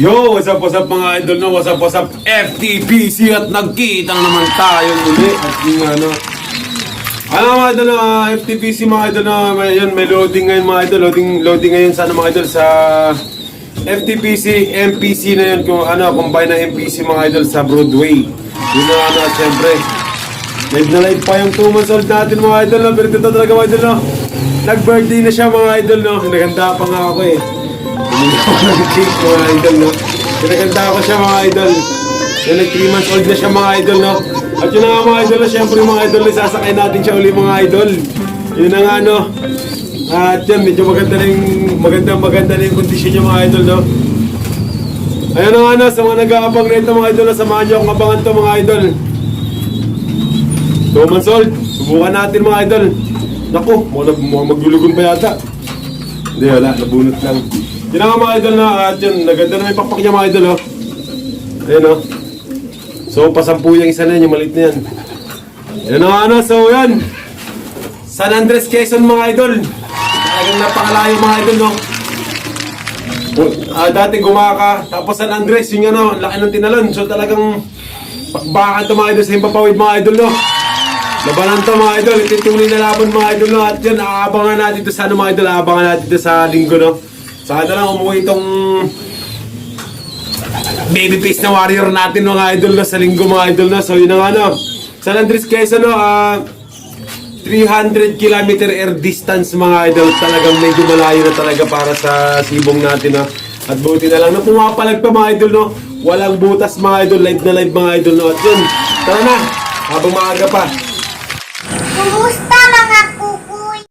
Yo, what's up mga idol, no? What's up FTPC at nagkita na naman tayo muli at yung mga idol na FTPC mga idol na may loading ngayon mga idol, loading ngayon sana mga idol sa FTPC, MPC na yun kung combine na MPC mga idol sa Broadway. Yun na syempre live na live pa yung 2 months old natin mga idol, no? Pero ito talaga mga idol, no? Nag-birthday na siya mga idol, no? Naganda pa nga ako eh. Hindi ako nag-cake mga idol, no? Pinaganda ko siya mga idol. Yung nag 3 months old na siya mga idol, no? At yun na nga mga idol, syempre mga idol, sasakay natin siya uli mga idol. Yun na nga, no? At yan, medyo maganda na yung kondisyon niya mga idol, no? Ayun na nga, no? Sa mga nag-aabang na ito mga idol, samahan niyo akong abangan to mga idol. 2 months old, subukan natin mga idol. Naku, mukhang maglulugon pa yata. Hindi, wala, nabunot lang. Yun na nga mga idol na, at yun, naganda na may pakpak niya mga idol, oh. Ayun, oh. So, pasampu yung isa na yun, yung maliit na yan. Ayun na nga, no, so yan. San Andres, Quezon mga idol. Talagang napakalayo mga idol, no. Dati Gumaka, tapos San Andres, yung ano, laki ng Tinalon. So, talagang pakbakan to mga idol sa Himpapawid mga idol, no. Labanan to mga idol, ito yung tunay na laban mga idol, no. At yan, aabangan natin ito sa ano mga idol, aabangan natin ito sa linggo, no. Saka na lang umuwi itong babyface na warrior natin mga idol, no, sa linggo mga idol, no. So yun na nga, no. San Andres Quezon, no, 300 kilometer air distance mga idol. Talagang medyo malayo na talaga para sa sibong natin, no. At buti na lang na pumapalag pa mga idol, no. Walang butas mga idol, live na live mga idol, no. At yun, tara na, habang maaga pa. Kumusta mga kukuy?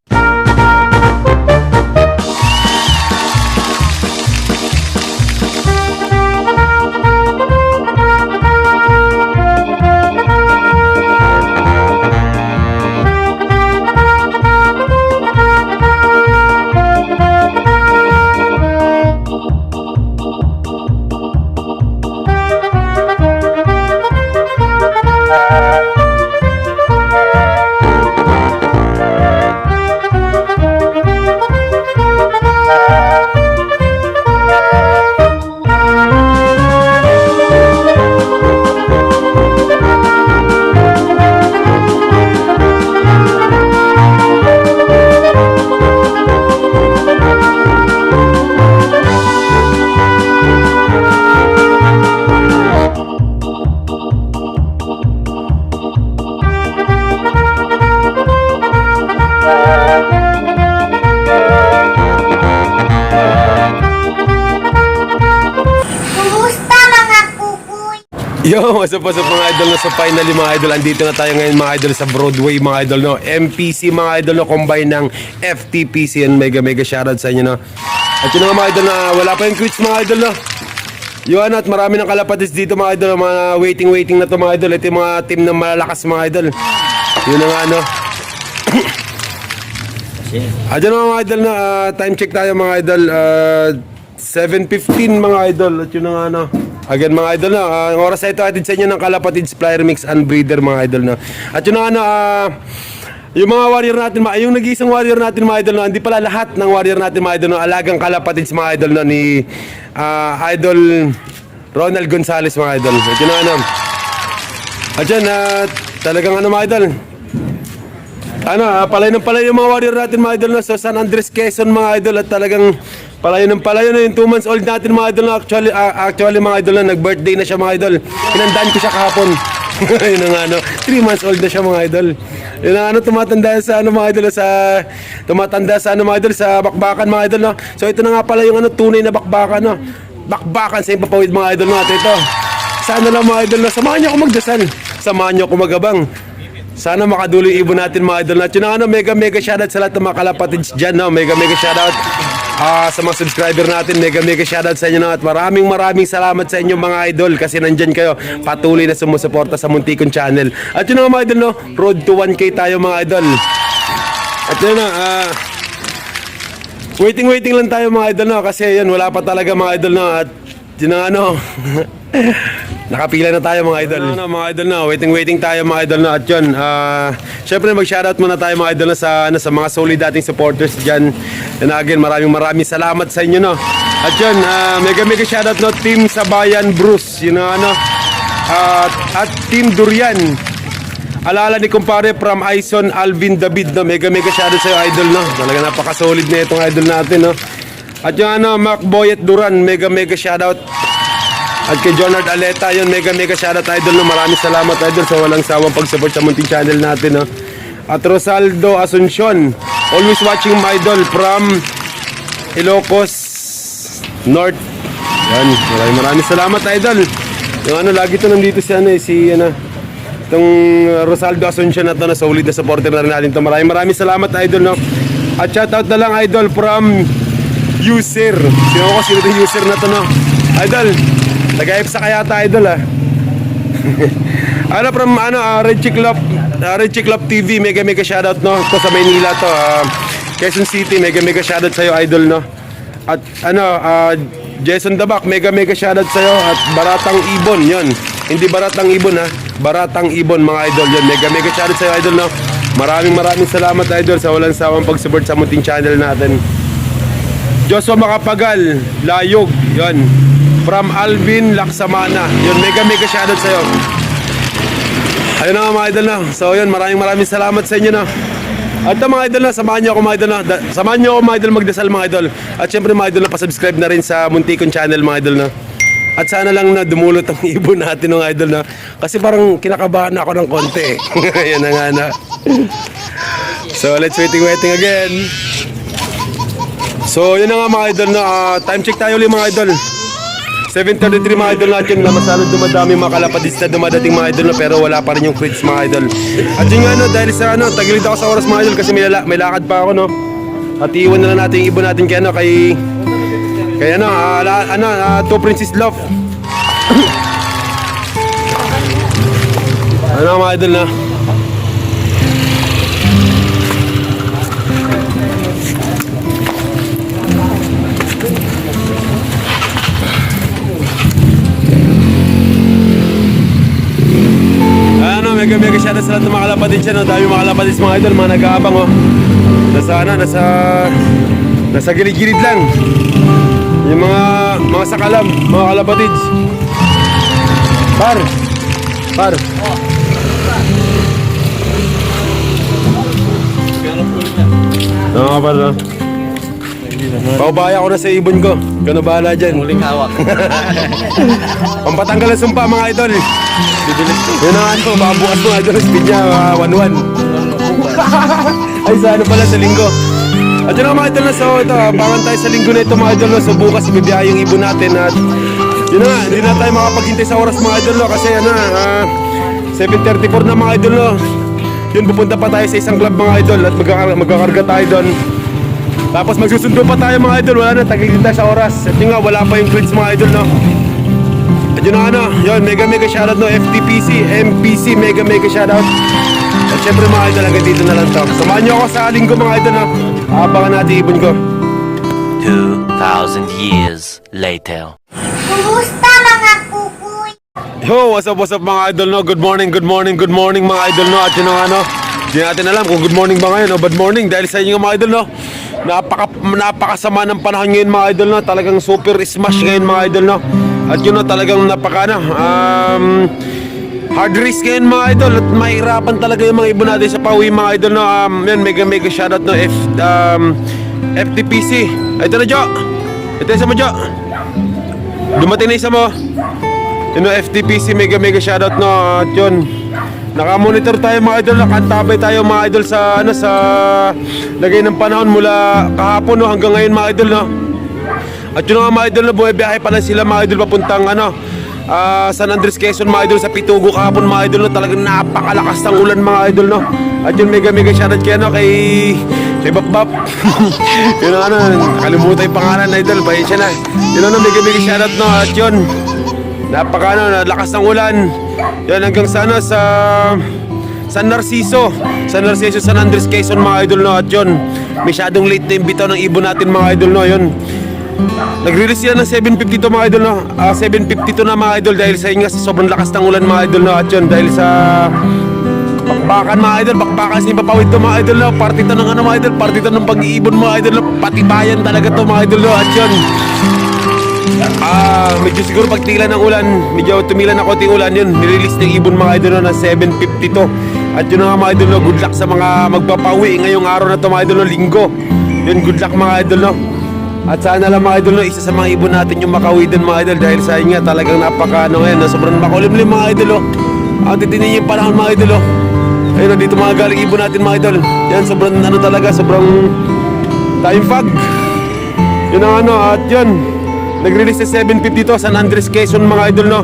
Yo, what's up mga idol, no? So finally mga idol, andito na tayo ngayon mga idol sa Broadway mga idol, no. MPC mga idol, no, combine ng FTPC, and mega shoutout sa inyo, no. At yun nga mga idol, na wala pa yung quits mga idol, no. Yun, at marami ng kalapatis dito mga idol, mga waiting na to mga idol. Ito yung mga team na malalakas mga idol. Yun na nga, no. At yun mga idol, na time check tayo mga idol, 7:15 mga idol. At yun na nga, no. Again mga idol, no, ang oras na ito atin sa inyo ng Kalapatids Flyer Mix and Breeder mga idol, no. At yun na, no, yung mga warrior natin, yung nag-iisang warrior natin mga idol, no, hindi pala lahat ng warrior natin mga idol, no, alagang Kalapatids mga idol, no, ni Idol Ronald Gonzales mga idol. At yun na, no. At yun, talagang ano mga idol, palay yung mga warrior natin mga idol, no, sa San Andres Quezon mga idol. At talagang palayo na yung 2 months old natin mga idol, no. Actually mga idol, na nag-birthday na siya mga idol. Pinandaan ko siya kahapon. Yun na nga, no, 3 months old na siya mga idol. Yun na nga, tumatanda sa ano mga idol, mga idol sa bakbakan mga idol, no. So ito na nga pala yung tunay na bakbakan, no. Bakbakan sa Himpapawid mga idol natin ito. Sana lang mga idol, no, samahan niyo ako magdasal, samahan niyo ako magabang. Sana makadulo yung ibon natin mga idol. At yun na nga, no, mega shoutout sa lahat ng mga kalapatids dyan, no. Mega shoutout sa mga subscriber natin. Mega shoutout sa inyo, no. At maraming salamat sa inyo mga idol, kasi nandyan kayo patuloy na sumusuporta sa Muntikon Channel. At yun na nga mga idol, no, road to 1K tayo mga idol. At yun na, waiting lang tayo mga idol, no, kasi yun, wala pa talaga mga idol, no. At yun na, ano, nakapila na tayo mga idol. Mga idol na, waiting tayo mga idol na. At yun, syempre mag-shoutout muna tayo mga idol na sa mga solid dating supporters dyan. And again, maraming salamat sa inyo, no. At yun, mega shoutout no, Team Sabayan Bruce, yun ang ano, at Team Durian. Alala ni kumpare from Aison Alvin David, no, mega shoutout sa'yo idol, no. Talaga napaka-solid na itong idol natin, no. At yung ano, Mac Boyet Duran, mega shoutout. At kay Jonard Aleta, yun, mega shoutout idol, no. Maraming salamat idol sa walang sawang pag-support sa munting channel natin, no. At Rosaldo Asuncion, always watching my idol from Ilocos North. Yan, maraming salamat idol. Yung ano, lagi to nandito si ano, itong Rosaldo Asuncion na to, na solid na supporter na rin natin to. Maraming salamat idol, no. At shoutout na lang idol from user. Sino itong user na to, no. Idol, nag-hype sa kayata idol, ah. Ano from ano, Red Chiclop TV, mega shoutout, no. To sa Maynila to, Quezon City, mega shoutout sa'yo idol, no. At ano, Jason Dabak, mega shoutout sa'yo. At Baratang Ibon, yun. Hindi Baratang Ibon, ha. Baratang Ibon, mga idol, yun. Mega shoutout sa'yo idol, no. Maraming salamat idol sa walang sawang pag-support sa munting channel natin. Joshua Makapagal, Layog, yun. From Alvin Laksamana, yun. Mega shoutout sa'yo. Ayun na nga mga idol, no. So yun, maraming salamat sa inyo, no. At mga idol, na samahan niyo ako mga idol, na samahan niyo ako mga idol magdasal mga idol. At syempre mga idol, na pa-subscribe na rin sa Muntikon channel mga idol, na. At sana lang na dumulot ang ibon natin mga idol, na. Kasi parang kinakabahan ako ng konti. Ayan na nga na. So let's waiting again. So yun na nga mga idol, na time check tayo ulit mga idol. 7:33 mga idol natin, na masyadong dumadami mga kalapadis na dumadating mga idol, no, pero wala pa rin yung crits mga idol. At yun nga, no, dahil sa ano, tagilid ako sa oras mga idol kasi may lakad pa ako, no. At iwan na lang natin yung ibon natin kay ano, kay ano, To Princess Love. Ano mga idol, na mega shoutout sa lahat ng mga kalapadis dyan, no? Dami mga kalapadis mga idol, mga nag-aabang, oh. Nasa gilid-gilid lang. Yung mga sakalam, mga kalapadis. Par. Oo, par, no? Paubaya ko na sa ibon ko. Kano bahala dyan. Muling hawak. Pampatanggal ang sumpa mga idol. Yun ang ano, baka bukas mo idol. Speed niya 1-1. Ay sa ano pala, sa linggo. At yun ang mga idol, na so ito, abangan tayo sa linggo na ito mga idol, no. So bukas ibibiyahe yung ibon natin. At yun na, hindi na tayo makapaghintay sa oras mga idol, no. Kasi ano, 7:34 na mga idol, no. Yun, pupunta pa tayo sa isang club mga idol. At magkakarga tayo doon. Tapos magsusundo pa tayo mga idol. Wala na, tagil din tayo sa oras. At yun nga, wala pa yung crits mga idol, no. At yun na ano, yun, mega shoutout, no. FTPC, MPC, mega shoutout. At syempre mga idol, hanggang dito na lang to. Samahan nyo ako sa linggo mga idol, no. Abangan natin ibon ko. 2,000 years later. Kumusta mga kukuy? Yo, what's up mga idol, no. Good morning mga idol, no. At yun ang ano, hindi natin alam kung good morning ba ngayon o bad morning dahil sa inyo mga idol, no. Napakasama ng panahon ngayon mga idol, no. Talagang super smash ngayon mga idol, no. At yun, no, talagang hard race ngayon mga idol. At mahirapan talaga yung mga ibon natin sa pauwi mga idol, no. Yan, mega shoutout, no. FTPC. Ito na Jo. Ito isa mo Jo. Dumating na isa mo. Yun, no, FTPC, mega shoutout, no. At yun, nakamonitor tayo mga idol, nakantabay tayo mga idol sa ano, sa lagay ng panahon mula kahapon, no, hanggang ngayon mga idol, no. At yun nga mga idol, na bumibiyahe pa lang sila mga idol papuntang ano, San Andres, Quezon mga idol, sa Pitugo kahapon mga idol, no. Talagang napakalakas ng ulan mga idol, no. At yun, mega shoutout kay ano, kay Bap. Yun ang ano, nakalimutan yung pangalan idol, pasensya na. Yun ang mega shoutout, no. At yun, lakas ng ulan. Yan hanggang sa ano, sa San Narciso, San Andres, Quezon mga idol, no. At yun, masyadong late na yung bitaw ng ibon natin mga idol, no. Yun, nag-release yan ng 7:52 mga idol, no. 7:52 na mga idol dahil sa inyo sa sobrang lakas ng ulan mga idol, no. At yun, dahil sa bakbakan mga idol, bakbakan sa ipapawid to mga idol, no. Party to ng ano mga idol, party to ng pag-iibon mga idol, no. Patibayan talaga to mga idol, no. At yun, Medyo siguro pag tila ng ulan, medyo tumila na konting ulan, yun, nirelease ng ibon mga idol no, na 752. At yun na nga mga idol no, good luck sa mga magpapawi ngayong araw na to mga idol no, linggo. Yun, good luck mga idol no. At sana lang mga idol no, isa sa mga ibon natin yung makawi din mga idol, dahil sa inyo nga talagang napaka ano ngayon, no, sobrang makulimlim mga idol no. Ang titinin yung panahon mga idol no. Ayun no, dito mga galing ibon natin mga idol. Yan, sobrang ano talaga, sobrang time fog. Yun ang ano, at yun, nag-release sa 752 San Andres, Quezon mga idol no.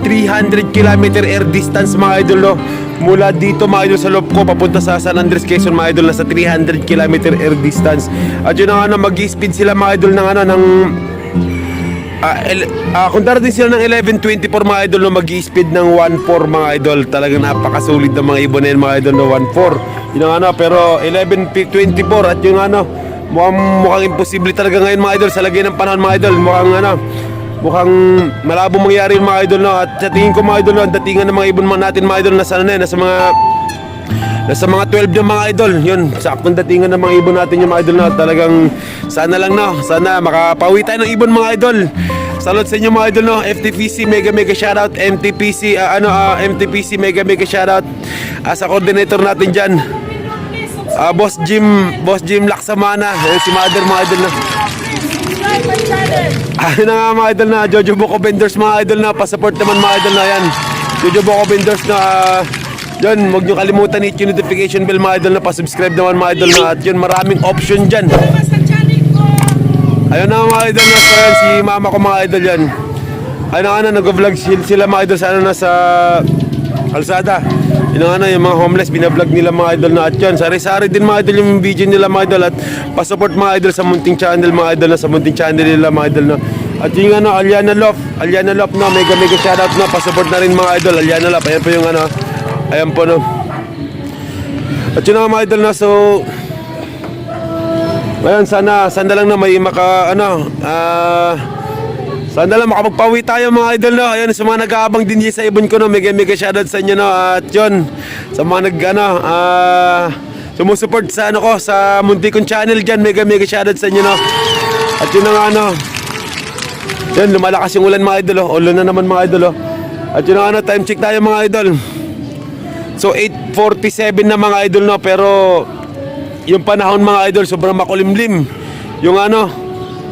300 km air distance mga idol no. Mula dito mga idol sa loob ko papunta sa San Andres, Quezon mga idol, nasa 300 km air distance. At yun ang ano, mag-speed sila mga idol ng ano, ng kung darating sila ng 11:24 mga idol no, mag-speed ng 1.4 mga idol. Talagang napakasulit ng mga ibon na yun mga idol no, 1.4. Yun ang ano, pero 11:24 at yung ano, mukhang imposible talaga ngayon mga idol sa lagay ng panahon mga idol. Mukhang malabo mangyari yung mga idol no. At sa tingin ko mga idol no, ang datingan ng mga ibon natin mga idol nasa ano na, nasa mga 12 yung mga idol. Yun, saktong datingan ng mga ibon natin yung mga idol no. Talagang sana lang no, sana makapawi tayo ng ibon mga idol. Salute sa inyo mga idol no. FTPC mega shoutout. MTPC MTPC mega shoutout sa coordinator natin dyan, Boss Jim Laksamana, si Mother mga idol na. Ayun na nga mga idol na, Jojo Boko Vendors mga idol na, pa-support naman mga idol na yan. Jojo Boko Vendors na, yun, huwag nyo kalimutan hit yung notification bell mga idol na, pa-subscribe naman mga idol na, at yun, maraming option dyan. Ayun na mga idol na, so yan, si mama ko mga idol yan. Ayun na nga na, nag-vlog sila mga idol sa ano na, sa kalsada. Yun nga na, yung mga homeless, binablog nila mga idol na, at yun, sari-sari din mga idol yung video nila mga idol, at pa-support mga idol sa munting channel mga idol na, sa munting channel nila mga idol na. At yung ano, Aliana Love no, mega shoutout na, pa-support na rin mga idol, Aliana Love, ayan po yung ano, ayan po no. At yun nga mga idol na, so ayun, sana lang na may sana lang makapagpawi tayo mga idol no. Ayun, sa mga nag-aabang din sa ibon ko no, mega shoutout sa inyo no. At yun, sa mga sumusuport sa ano ko, sa munti kong channel dyan, mega shoutout sa inyo no. At yun na nga no, yun, lumalakas yung ulan mga idol oh. Ulan na naman mga idol oh. At yun na nga no, time check tayo mga idol. So 8:47 na mga idol no, pero yung panahon mga idol sobrang makulimlim. Yung ano,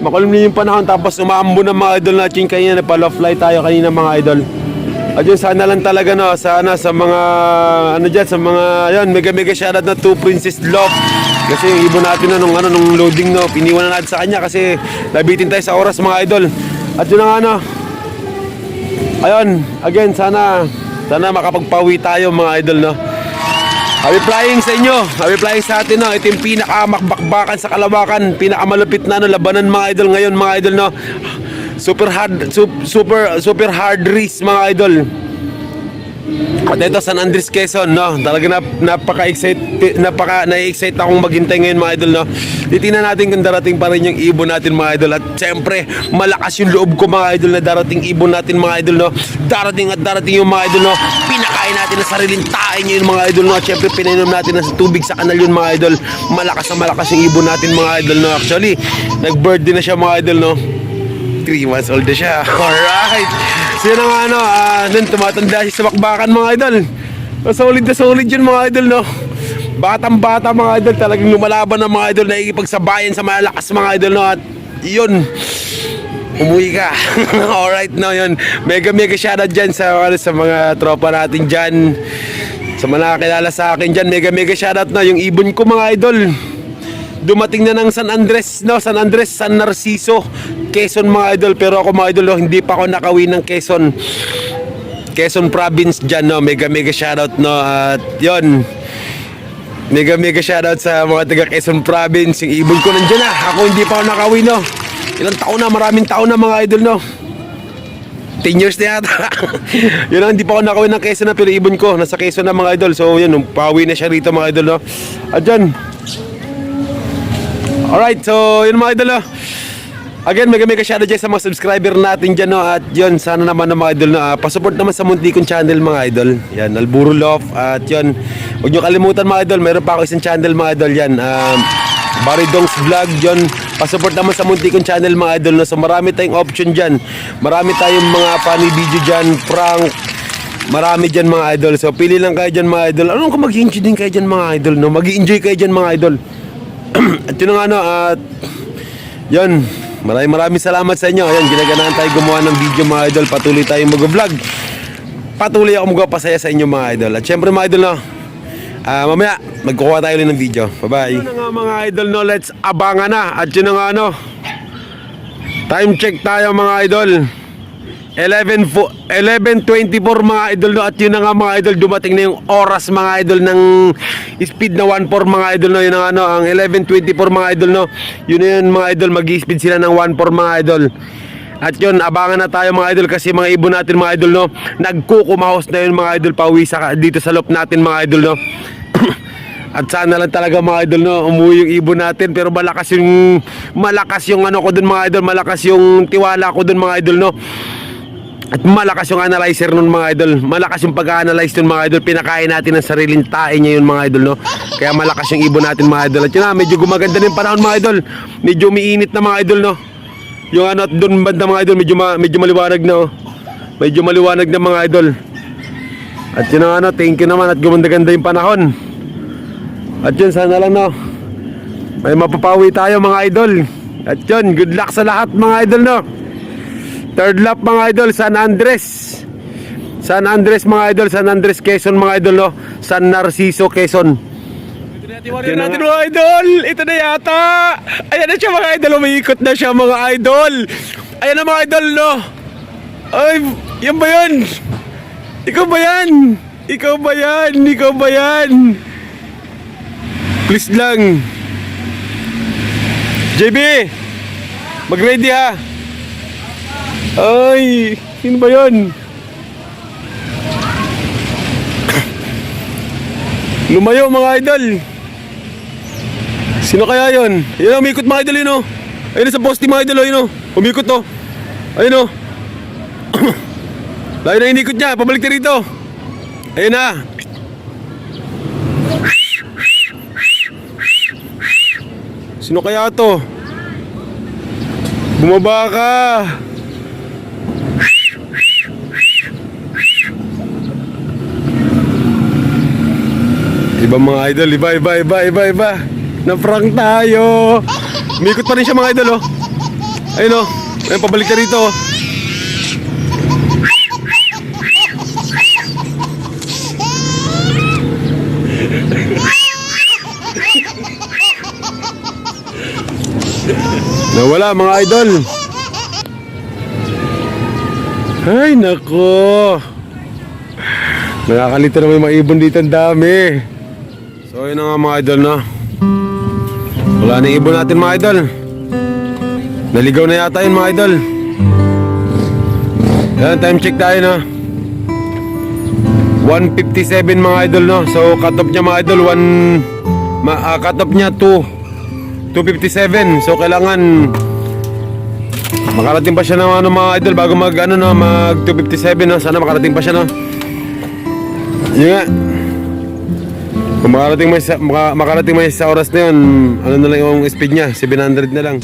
makulimlim yung panahon, tapos umaambo ng mga idol natin kanina, napa-low fly tayo kanina mga idol. At yun, sana lang talaga no, sana sa mga ano dyan, sa mga yan, mega shoutout na to Princess Love. Kasi yung ibon natin na nung loading no, piniwan na natin sa kanya kasi nabitin tayo sa oras mga idol. At yun na nga no, ayun, again, sana makapagpawi tayo mga idol no. Happy flying sa inyo, happy flying sa atin no. Ito yung pinakamakbakbakan sa Kalawakan, pinakamalupit na no, labanan mga idol ngayon mga idol no. Super hard race mga idol. At ito San Andres, Quezon no. Talaga na-excite akong maghintay ngayon mga idol no. Titingnan natin kung darating pa rin yung ibon natin mga idol. At syempre, malakas yung loob ko mga idol na darating ibon natin mga idol no. Darating yung mga idol no. Pinakain natin na sariling tayo yung mga idol no. At syempre, pinainom natin na sa tubig sa kanal yun mga idol. Malakas yung ibon natin mga idol no. Actually, nag-birthday na siya mga idol no. 3 months old na siya. Alright. So yun ang ano, nun tumatanda siya sa bakbakan mga idol. Solid na solid yun mga idol no. Batang-bata mga idol, talagang lumalaban ng mga idol, nakikipagsabayan sa malakas mga idol no. At yun, umuwi ka. Alright no, yun. Mega shoutout dyan sa mga tropa natin dyan, sa mga nakakilala sa akin dyan. Mega shoutout no, yung ibon ko mga idol. Dumating na ng San Andres no, San Narciso, Quezon mga idol. Pero ako mga idol no, hindi pa ako nakawin ng Quezon province dyan no. Mega shoutout no. At yun, mega shoutout sa mga taga Quezon province. Yung ibon ko nandyan na, ako hindi pa ako nakawin no. Ilang taon na, maraming taon na mga idol no, 10 years na yata. Yun lang, hindi pa ako nakawin ng Quezon na, pero ibon ko nasa Quezon na mga idol. So yun, pawi na siya rito mga idol no. At dyan, alright, so yun mga idol no. Again, mega shoutout dyan sa mga subscriber natin dyan no. At yun, sana naman ng mga idol no, pasupport naman sa munti kong channel mga idol. Yan, Alburo Love. At yun, huwag nyo kalimutan mga idol, meron pa ako isang channel mga idol yan, Baridong's Vlog yun. Pasupport naman sa munti kong channel mga idol, no? So marami tayong option dyan. Marami tayong mga funny video dyan, prank. Marami dyan mga idol. So pili lang kayo dyan mga idol. Ano kung mag-enjoy din kayo dyan mga idol, no? Mag-enjoy kayo dyan mga idol. At yun nga, no, at yun, maraming salamat sa inyo. Ayan, ginaganahan tayo gumawa ng video mga idol. Patuloy tayong mag-vlog. Patuloy ako magpapasaya sa inyo mga idol. At syempre mga idol, no, mamaya magkukuha tayo ulit ng video. Bye bye. Yun na nga mga idol, no, let's abangan na. At yun na nga, no, time check tayo mga idol. 11:24 mga idol, no. At yun na nga mga idol, dumating na yung oras mga idol ng speed na 1.4 mga idol, no. Yun na nga, no, ang 11:24 mga idol, no. Yun na yun mga idol, mag-speed sila ng 1.4 mga idol. At yun, abangan na tayo mga idol kasi mga ibon natin mga idol, no, nagkukumahos na yun mga idol, pauwi dito sa loop natin mga idol, no. At sana lang talaga mga idol, no, umuwi yung ibon natin, pero malakas yung ano ko dun mga idol, malakas yung tiwala ko dun mga idol, no. At malakas yung analyzer nun mga idol, malakas yung pag-analyze nun mga idol, pinakain natin ng sariling tae niya yun mga idol, no. Kaya malakas yung ibon natin mga idol. At yun na, medyo gumaganda na yung panahon mga idol, medyo umiinit na mga idol, no. Yung ano, at doon banda mga idol, medyo maliwanag na, oh. Medyo maliwanag na mga idol. At yun na, ano, thank you naman at gumanda-ganda yung panahon. At yun, sana lang, no, may mapapawi tayo mga idol. At yun, good luck sa lahat mga idol, no. Third lap mga idol, San Andres mga idol, San Andres Quezon mga idol, no. San Narciso Quezon. Ito natin mga idol, ito na yata. Ayan na siya mga idol, umiikot na siya mga idol. Ayan na mga idol, no. Ay, yan ba yun? Ikaw ba yan? Ikaw ba yan? Ikaw ba yan? Please lang JB, mag-ready ha. Ay, sino ba yun? Lumayo mga idol. Sino kaya yun? Ayun, umikot mga idol yun, oh. Ayun sa poste mga idol, yun, oh. Umikot, oh. Ayun, oh. Layo na inikot niya, pabalik na rito. Ayun na. Sino kaya to? Bumaba ka. Iba mga idol, iba. Na-prank tayo. Umikot pa rin siya mga idol, oh. Ayun, oh. Ayun, pabalik na rito, oh. Nawala mga idol. Ay nako, nakakalito na may mga ibon dito, ang dami. So yun na nga mga idol, no. Wala na ibon natin mga idol. Naligaw na yata yun mga idol. Yan, time check tayo, no. 1:57 mga idol, no. So cut off niya mga idol, cut off niya 2:57. So kailangan makarating pa siya ng ano mga idol bago mag 2:57, no. Sana makarating pa siya, no. Yun nga. Kung makarating may sa oras na yun, ano na lang yung speed niya, 700 na lang.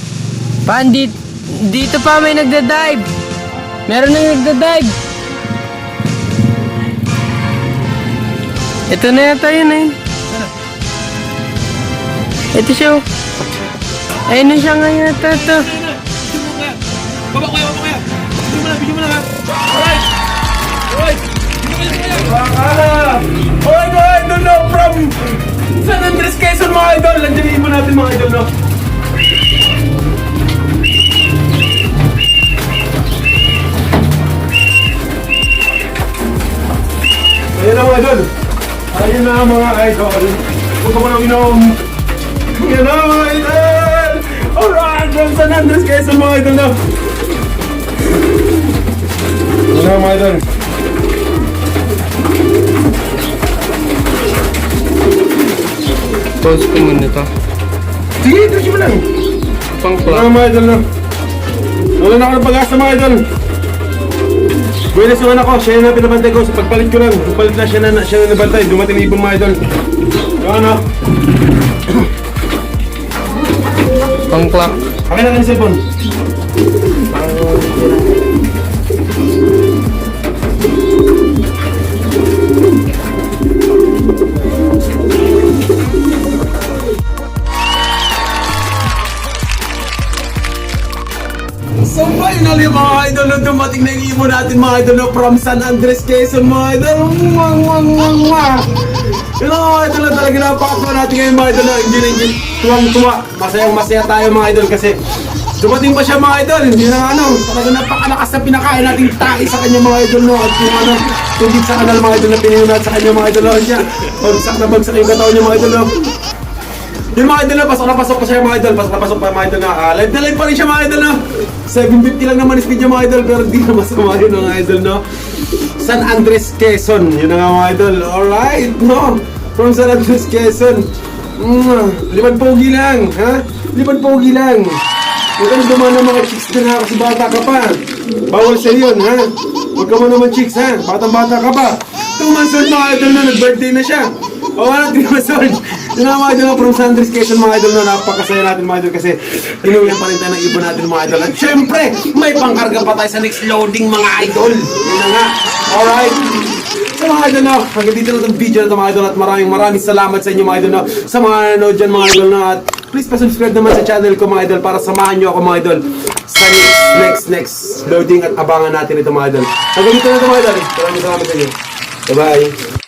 Pandit, dito pa may nagda-dive. Meron nang nagda-dive. Ito na yata yun, eh. Ito siya, oh. Ayun na siya nga yata ito. Baba ko kaya. Bigyan mo na ha. Alright. Alright, idol, no, from San Andres Quezon mga idol. Nandiyan mo natin mga idol, no. Ayan na mga idol. Ayun na mga idol. Huwag ka mo nang inom. Ayan na mga idol. Alright, from San Andres Quezon mga idol, no. Ayan na mga idol. Pause ko muna to. Sige, diretso mo lang. Pang Ayan clock. na mga idol, no. Wala na ako ng pag-asa mga idol. Buenas yung anak ko, siya yung pinabantay ko. Sa pagpalit ko lang, pagpalit na siya na nabantay. Dumating ibon mga idol. Yung ano. Pang clock. Akin na yung cellphone. So finally mga idol, na dumating na yung ibon natin mga idol na from San Andres, Quezon mga idol. Yun ang mga idol na talaga napakatuwa natin ngayon mga idol na engine. Tuwang-tuwa. Masayang-masaya tayo mga idol kasi dumating pa siya mga idol. Hindi na talaga napakalakas na pinakain nating tae sa kanya mga idol no. At yung tubig sa kanal mga idol na pinunat sa kanya mga idol no. Siya, bagsak yung katawan niya mga idol no. Yung mga idol na, pasok na pasok pa siya mga idol. Pasok na pasok pa mga idol na. Live na live pa rin siya mga idol no. 750 lang naman speed niya mga idol. Pero di na masama yun mga idol no. San Andres, Quezon. Yun na nga mga idol. Alright no. From San Andres, Quezon. Liman pogi lang. Ha? Liman pogi lang. Huwag ka na dumaan ng mga chicks din ha. Kasi bata ka pa. Bawal sa yun ha. Huwag ka mo naman chicks ha. Batang-bata ka pa. 2 months old mga idol na. Nag-birthday na siya. O ano, 3 months old. Yun nga mga idol na from San Andres, Quezon mga idol na napakasaya natin mga idol kasi inuwihan pa rin tayo ng ibon natin mga idol. At syempre, may pangkarga pa tayo sa next loading mga idol. Yun na nga. Alright. So mga idol na, hanggang dito na itong video na ito mga idol at maraming salamat sa inyo mga idol na sa mga nanonood dyan mga idol na at please pa-subscribe naman sa channel ko mga idol para samahan nyo ako mga idol sa next loading at abangan natin ito mga idol. Hanggang dito na ito mga idol. Maraming salamat sa inyo. Bye-bye.